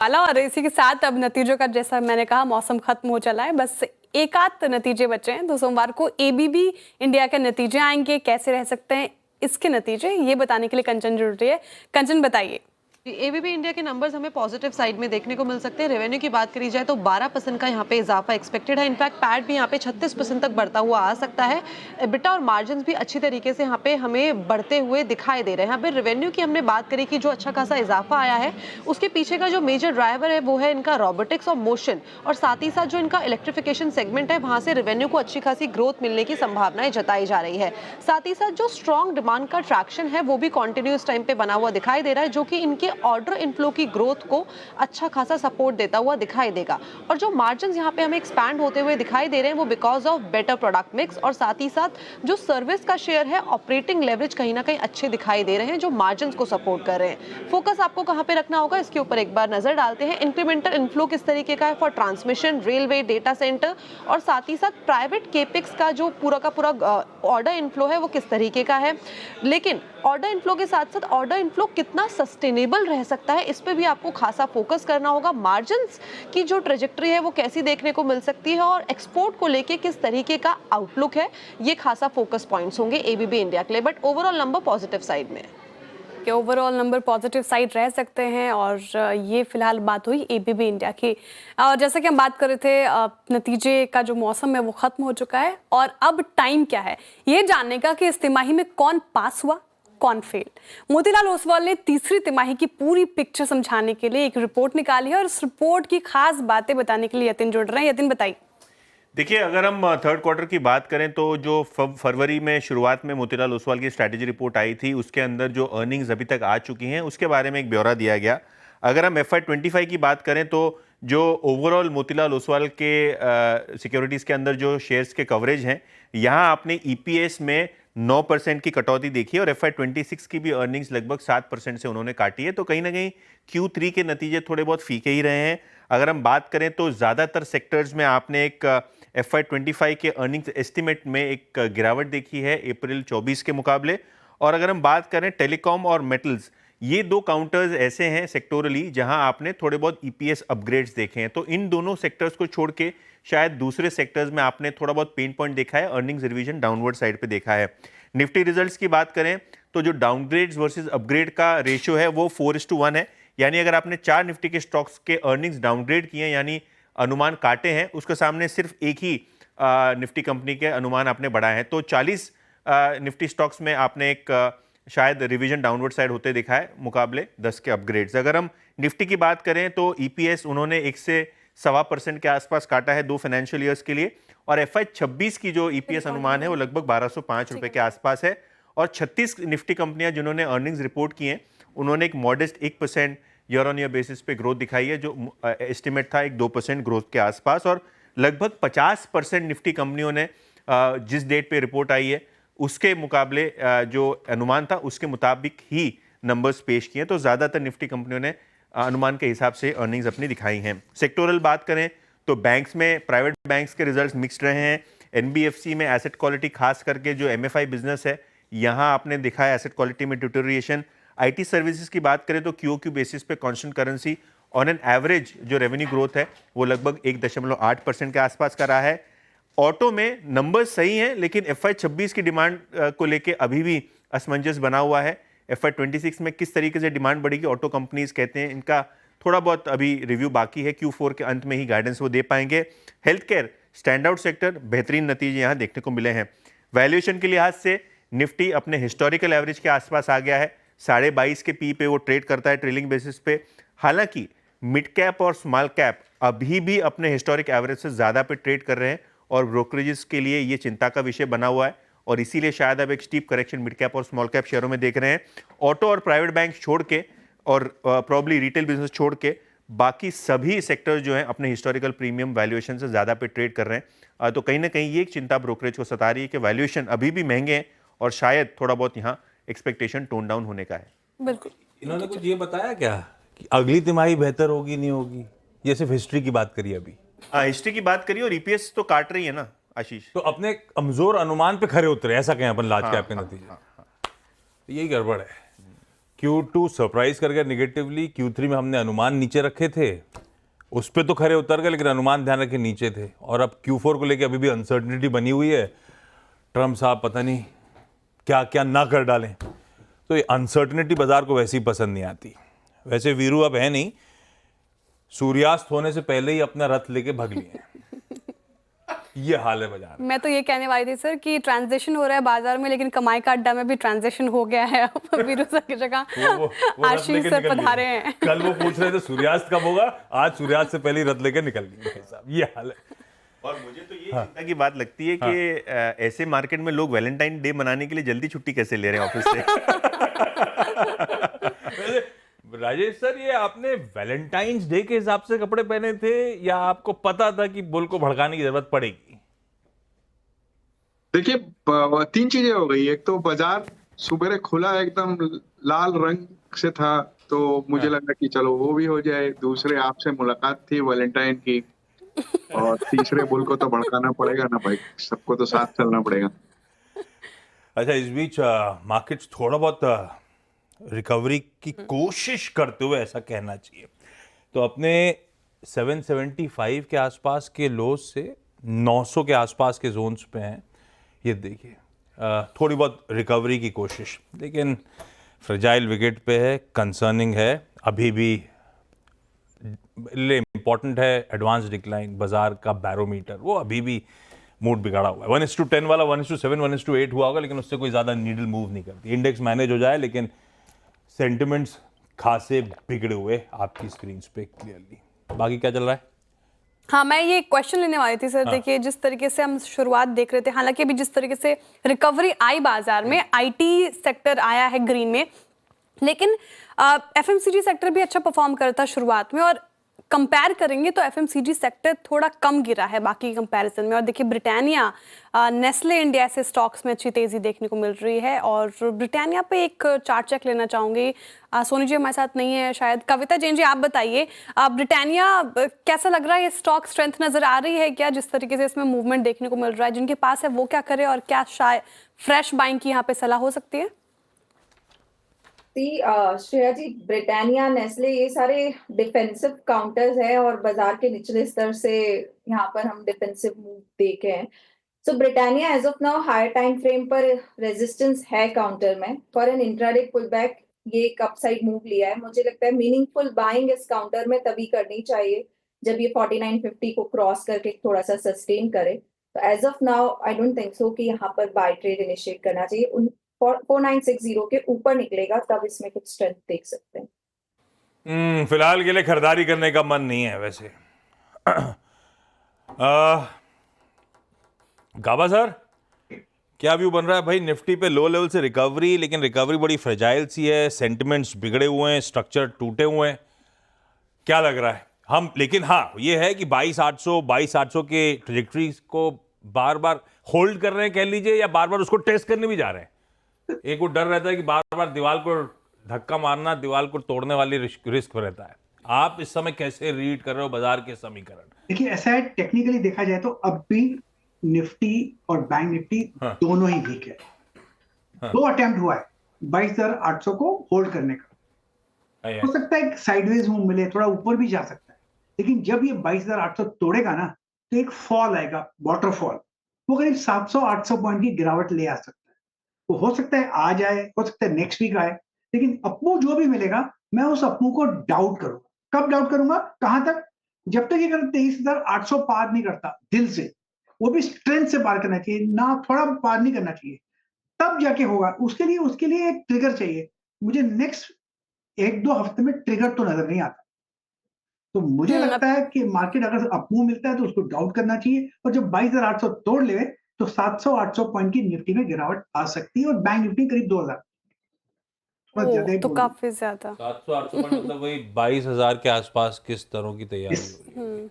वाला और इसी के साथ अब नतीजों का, जैसा मैंने कहा, मौसम खत्म हो चला है। बस एक आध नतीजे बचे हैं। तो सोमवार को एबीबी इंडिया के नतीजे आएंगे। कैसे रह सकते हैं इसके नतीजे, ये बताने के लिए कंचन जुड़ रही है। कंचन, बताइए। एबीबी इंडिया के नंबर्स हमें पॉजिटिव साइड में देखने को मिल सकते हैं। रेवेन्यू की बात करी जाए तो 12% का यहाँ पे इजाफा एक्सपेक्टेड है। इनफैक्ट पैट भी यहाँ पे 36% तक बढ़ता हुआ आ सकता है। एबिटा और मार्जिन भी अच्छी तरीके से यहाँ पे हमें बढ़ते हुए दिखाई दे रहे हैं। यहाँ पे रेवेन्यू की हमने बात करी कि जो अच्छा खासा इजाफा आया है, उसके पीछे का जो मेजर ड्राइवर है वो है इनका रोबोटिक्स और मोशन, और साथ ही साथ जो इनका इलेक्ट्रिफिकेशन सेगमेंट है, वहां से रेवेन्यू को अच्छी खासी ग्रोथ मिलने की संभावनाएं जताई जा रही है। साथ ही साथ जो स्ट्रॉन्ग डिमांड का ट्रैक्शन है वो भी कॉन्टिन्यूस टाइम पे बना हुआ दिखाई दे रहा है, जो कि इनके ऑर्डर इनफ्लो की ग्रोथ को अच्छा खासा सपोर्ट देता हुआ दिखाई देगा। और जो मार्जिन्स यहाँ पे हमें एक्सपैंड होते हुए दिखाई दे रहे हैं वो because of better product mix, और साथ ही साथ जो सर्विस का शेयर है, ऑपरेटिंग लेवरेज कहीं ना कहीं अच्छे दिखाई दे रहे हैं, जो मार्जिन्स को सपोर्ट कर रहे हैं। फोकस आपको कहां पे रखना होगा, इसके ऊपर एक बार नजर डालते हैं। इंक्रीमेंटल इनफ्लो किस तरीके का है for transmission, railway, data centre, और साथ ही साथ प्राइवेट केपेक्स का जो पूरा का पूरा ऑर्डर इनफ्लो है वो किस तरीके का है। लेकिन ऑर्डर इनफ्लो के साथ साथ ऑर्डर इनफ्लो कितना सस्टेनेबल रह सकता है, इस पे भी आपको खासा फोकस करना होगा। मार्जिन्स की जो ट्रेजेक्टरी है वो कैसी देखने को मिल सकती है, और एक्सपोर्ट को लेके किस तरीके का आउटलुक है, ये खासा फोकस पॉइंट्स होंगे एबीबी इंडिया के लिए। But overall number positive side में कि ओवरऑल नंबर पॉजिटिव साइड रह सकते हैं। और ये फिलहाल बात हुई एबीबी इंडिया की। और जैसा कि हम बात कर रहे थे, नतीजे का जो मौसम है वो खत्म हो चुका है, और अब टाइम क्या है ये जानने का कि इस तिमाही में कौन पास हुआ, कौन फेल। मोतीलाल ओसवाल ने तीसरी तिमाही की पूरी पिक्चर समझाने के लिए एक रिपोर्ट निकाली है, और इस रिपोर्ट की खास बातें बताने के लिए यतिन जुड़ रहे हैं। यतिन, बताइए। देखिए, अगर हम थर्ड क्वार्टर की बात करें तो जो फरवरी में शुरुआत में मोतीलाल ओसवाल की स्ट्रैटेजी रिपोर्ट आई थी, उसके अंदर जो अर्निंग्स अभी तक आ चुकी हैं उसके बारे में एक ब्यौरा दिया गया। अगर हम FY25 की बात करें तो जो ओवरऑल मोतीलाल ओसवाल के सिक्योरिटीज़ के अंदर जो शेयर्स के कवरेज हैं, यहाँ आपने EPS में 9% की कटौती देखी है, और FY26 की भी अर्निंग्स लगभग 7% से उन्होंने काटी है। तो कहीं ना कहीं Q3 के नतीजे थोड़े बहुत फीके ही रहे हैं। अगर हम बात करें तो ज़्यादातर सेक्टर्स में आपने एक FY25 के अर्निंग्स एस्टिमेट में एक गिरावट देखी है अप्रैल 24 के मुकाबले। और अगर हम बात करें टेलीकॉम और मेटल्स, ये दो काउंटर्स ऐसे हैं सेक्टोरली जहां आपने थोड़े बहुत EPS अपग्रेड्स देखे हैं। तो इन दोनों सेक्टर्स को छोड़ के शायद दूसरे सेक्टर्स में आपने थोड़ा बहुत पेन पॉइंट देखा है, अर्निंग्स रिवीजन डाउनवर्ड साइड पे देखा है। निफ्टी रिजल्ट्स की बात करें तो जो डाउनग्रेड्स वर्सेस अपग्रेड का रेशियो है वो 4:1 है। यानी अगर आपने 4 निफ्टी के स्टॉक्स के अर्निंग्स डाउनग्रेड किए हैं, यानी अनुमान काटे हैं, उसके सामने सिर्फ एक ही निफ्टी कंपनी के अनुमान आपने बढ़ाए हैं। तो 40 निफ्टी स्टॉक्स में आपने एक शायद रिवीजन डाउनवर्ड साइड होते दिखा है मुकाबले 10 के अपग्रेड्स। अगर हम निफ्टी की बात करें तो EPS उन्होंने 1 से 1.25% के आसपास काटा है 2 फाइनेंशियल ईयर्स के लिए, और FY26 की जो EPS अनुमान है वो लगभग 1205 रुपए के आसपास है। और 36 निफ्टी कंपनियां जिन्होंने अर्निंग्स रिपोर्ट की हैं, उन्होंने एक modest 1% year on year basis पे ग्रोथ दिखाई है, जो एस्टिमेट था एक 2% ग्रोथ के आसपास। और लगभग 50% निफ्टी कंपनियों ने जिस डेट पे रिपोर्ट आई है उसके मुकाबले जो अनुमान था उसके मुताबिक ही नंबर्स पेश किए। तो ज़्यादातर निफ्टी कंपनियों ने अनुमान के हिसाब से अर्निंग्स अपनी दिखाई हैं। सेक्टोरल बात करें तो बैंक्स में, प्राइवेट बैंक्स के रिजल्ट्स मिक्स्ड रहे हैं। NBFC में एसेट क्वालिटी, खास करके जो MFI बिजनेस है, यहाँ आपने दिखा है एसेट क्वालिटी में डिटोरिएशन। IT सर्विसेज की बात करें तो QOQ बेसिस पे constant currency on an average जो रेवेन्यू ग्रोथ है वो लगभग 1.8% के आसपास का रहा है। ऑटो में नंबर सही हैं, लेकिन FY26 की डिमांड को लेके अभी भी असमंजस बना हुआ है। FY26 में किस तरीके से डिमांड बढ़ेगी, ऑटो कंपनीज कहते हैं इनका थोड़ा बहुत अभी रिव्यू बाकी है। Q4 के अंत में ही गाइडेंस वो दे पाएंगे। Health care stand out sector, बेहतरीन नतीजे यहाँ देखने को मिले हैं। वैल्यूएशन के लिहाज से निफ्टी अपने हिस्टोरिकल एवरेज के आसपास आ गया है। 22.5 के पी पे वो ट्रेड करता है ट्रेलिंग बेसिस पे। हालांकि मिड कैप और स्मॉल कैप अभी भी अपने हिस्टोरिक एवरेज से ज़्यादा पे ट्रेड कर रहे हैं, और ब्रोकरेजेस के लिए ये चिंता का विषय बना हुआ है, और इसीलिए शायद अब एक स्टीप करेक्शन मिड कैप और स्मॉल कैप शेयरों में देख रहे हैं। ऑटो और प्राइवेट बैंक छोड़ के, और प्रॉब्ली रिटेल बिजनेस छोड़ के, बाकी सभी सेक्टर्स जो हैं अपने हिस्टोरिकल प्रीमियम वैल्यूएशन से ज़्यादा पे ट्रेड कर रहे हैं। तो कहीं ना कहीं ये एक चिंता ब्रोकरेज को सता रही है कि वैल्यूएशन अभी भी महंगे हैं, और शायद थोड़ा बहुत यहाँ एक्सपेक्टेशन टोन डाउन होने का है। बिल्कुल। इन्होंने कुछ ये बताया क्या कि अगली तिमाही बेहतर होगी नहीं होगी, ये सिर्फ हिस्ट्री की बात करी अभी? हिस्ट्री की बात करिए, और EPS तो काट रही है ना आशीष। तो अपने कमजोर अनुमान पे खरे उतरे, ऐसा कहें अपन लार्ज कैप के नतीजे। यही गड़बड़ है। Q2 सरप्राइज कर गया नेगेटिवली। Q3 में हमने अनुमान नीचे रखे थे, उस पे तो खरे उतर गए, लेकिन अनुमान ध्यान रखे नीचे थे। और अब Q4 को लेके अभी भी अनसर्टिनिटी बनी हुई है। ट्रम्प साहब पता नहीं क्या क्या ना कर डालें। तो ये अनसर्टिनिटी बाजार को वैसे ही पसंद नहीं आती। वैसे वीरू अब है नहीं, सूर्यास्त होने से पहले ही अपना रथ लेके भाग लिए हैं। ये हाल है बाजार में। मैं तो ये कहने वाली थी सर कि ट्रांजिशन हो रहा है बाजार में, लेकिन कमाई का अड्डा में भी ट्रांजिशन हो गया है। अब वीरू सर की जगह वो रथ आशीष लेके सर निकल लिए। पधारे हैं। कल वो पूछ रहे थे सूर्यास्त कब होगा, आज सूर्यास्त से पहले ही रथ लेके निकल गए भाई साहब। ये हाल है। और मुझे तो ये चिंता की बात लगती है कि ऐसे मार्केट में लोग वैलेंटाइन डे मनाने के लिए जल्दी छुट्टी कैसे ले रहे हैं ऑफिस से। वैसे राजेश सर, ये आपने वैलेंटाइंस डे के हिसाब से कपड़े पहने थे या आपको पता था कि बुल को भड़काने की जरूरत पड़ेगी? देखिए, तीन चीजें हो गई। एक तो बाजार सुबह खुला एकदम लाल रंग से था, तो मुझे लगा कि चलो वो भी हो जाए। दूसरे आपसे मुलाकात थी वैलेंटाइन की, और तीसरे बुल को तो भड़काना पड़ेगा ना भाई, सबको तो साथ चलना पड़ेगा। अच्छा, इस बीच मार्केट्स थोड़ा बहुत रिकवरी की कोशिश करते हुए, ऐसा कहना चाहिए। तो अपने 775 के आसपास के लोज से 900 के आसपास के जोन्स पे हैं। ये देखिए, थोड़ी बहुत रिकवरी की कोशिश, लेकिन फ्रेजाइल विकेट पे है, कंसर्निंग है। अभी भी इम्पॉर्टेंट है एडवांस डिक्लाइन, बाजार का बैरोमीटर, वो अभी भी मूड बिगाड़ा हुआ है। 1:10 वाला 1:7, 1:8 हुआ होगा, लेकिन उससे कोई ज़्यादा नीडल मूव नहीं करती। इंडेक्स मैनेज हो जाए, लेकिन सेंटिमेंट्स खासे बिगड़े हुए आपकी स्क्रीन पे क्लियरली। बाकी क्या चल रहा है? हाँ, मैं ये क्वेश्चन लेने वाली थी सर। देखिए, जिस तरीके से हम शुरुआत देख रहे थे, हालांकि अभी जिस तरीके से रिकवरी आई बाजार में, आईटी सेक्टर आया है ग्रीन में, लेकिन एफएमसीजी सेक्टर भी अच्छा परफॉर्म करता शुरुआत में, और कंपेयर करेंगे तो एफएमसीजी सेक्टर थोड़ा कम गिरा है बाकी कंपैरिजन में। और देखिए, ब्रिटानिया, नेस्ले इंडिया से स्टॉक्स में अच्छी तेजी देखने को मिल रही है। और ब्रिटानिया पे एक चार्ट चेक लेना चाहूंगी। सोनी जी हमारे साथ नहीं है शायद, कविता जैन जी आप बताइए, ब्रिटानिया कैसा लग रहा है? ये स्टॉक स्ट्रेंथ नजर आ रही है क्या? जिस तरीके से इसमें मूवमेंट देखने को मिल रहा है, जिनके पास है वो क्या करे, और क्या शायद फ्रेश बाइंग की यहाँ पे सलाह हो सकती है? श्रेया जी, ब्रिटानिया, नेस्ले, ये सारे डिफेंसिव काउंटर्स हैं और बाजार के निचले स्तर से यहाँ पर हम डिफेंसिव मूव देखे हैं। So Britannia as of now higher time frame पर रेजिस्टेंस है काउंटर में। फॉर एन इंट्राडे पुलबैक ये एक अपसाइड मूव लिया है। मुझे लगता है मीनिंगफुल बाइंग इस काउंटर में तभी करनी चाहिए जब ये 4950 को क्रॉस करके थोड़ा सा सस्टेन करे। तो as of now I don't think so कि यहाँ पर बाय ट्रेड इनिशिएट करना चाहिए। 4960 के ऊपर निकलेगा तब इसमें कुछ स्ट्रेंथ देख सकते हैं। फिलहाल के लिए खरीदारी करने का मन नहीं है वैसे। गाबा सर, क्या व्यू बन रहा है भाई? निफ्टी पे लो लेवल से रिकवरी, लेकिन रिकवरी बड़ी फ्रेजाइल सी है, सेंटिमेंट्स बिगड़े हुए हैं, स्ट्रक्चर टूटे हुए हैं। क्या लग रहा है हम? लेकिन हाँ, ये है कि 22,800 के ट्रेजेक्टरी को बार बार होल्ड कर रहे हैं कह लीजिए, या बार बार उसको टेस्ट करने भी जा रहे हैं। एक वो डर रहता है कि बार बार दीवार को धक्का मारना, दीवार को तोड़ने वाली रिस्क रहता है। आप इस समय कैसे रीड कर रहे हो बाजार के समीकरण? देखिए, ऐसा है, टेक्निकली देखा जाए तो अब भी निफ्टी और बैंक निफ्टी दोनों ही वीक है। 2 अटेम्प्ट हुआ है 22,800 को होल्ड करने का। हो सकता है साइडवेज मूव मिले, थोड़ा ऊपर भी जा सकता है, लेकिन जब ये 22,800 तोड़ेगा ना, तो एक फॉल आएगा, वाटरफॉल। वो करीब 700-800 पॉइंट की गिरावट ले आ सकता है। तो हो सकता है आ जाए, हो सकता है नेक्स्ट वीक आए, लेकिन अपमूव जो भी मिलेगा, मैं उस अपमूव को डाउट करूंगा। कब डाउट करूंगा? कहां तक? जब तक ये 23,800 पार नहीं करता दिल से, वो भी स्ट्रेंथ से पार करना चाहिए ना, थोड़ा पार नहीं करना चाहिए, तब जाके होगा। उसके लिए एक ट्रिगर चाहिए। मुझे नेक्स्ट 1-2 हफ्ते में ट्रिगर तो नजर नहीं आता। तो मुझे लगता है कि मार्केट अगर अपमूव मिलता है तो उसको डाउट करना चाहिए, और जब 22,800 तोड़ ले तो 700-800 पॉइंट की निफ्टी में गिरावट आ सकती है, और बैंक निफ्टी करीब 2,000। तो काफी ज्यादा 700-800 मतलब वही 22,000 के आसपास किस तरह की तैयारी हो रही है?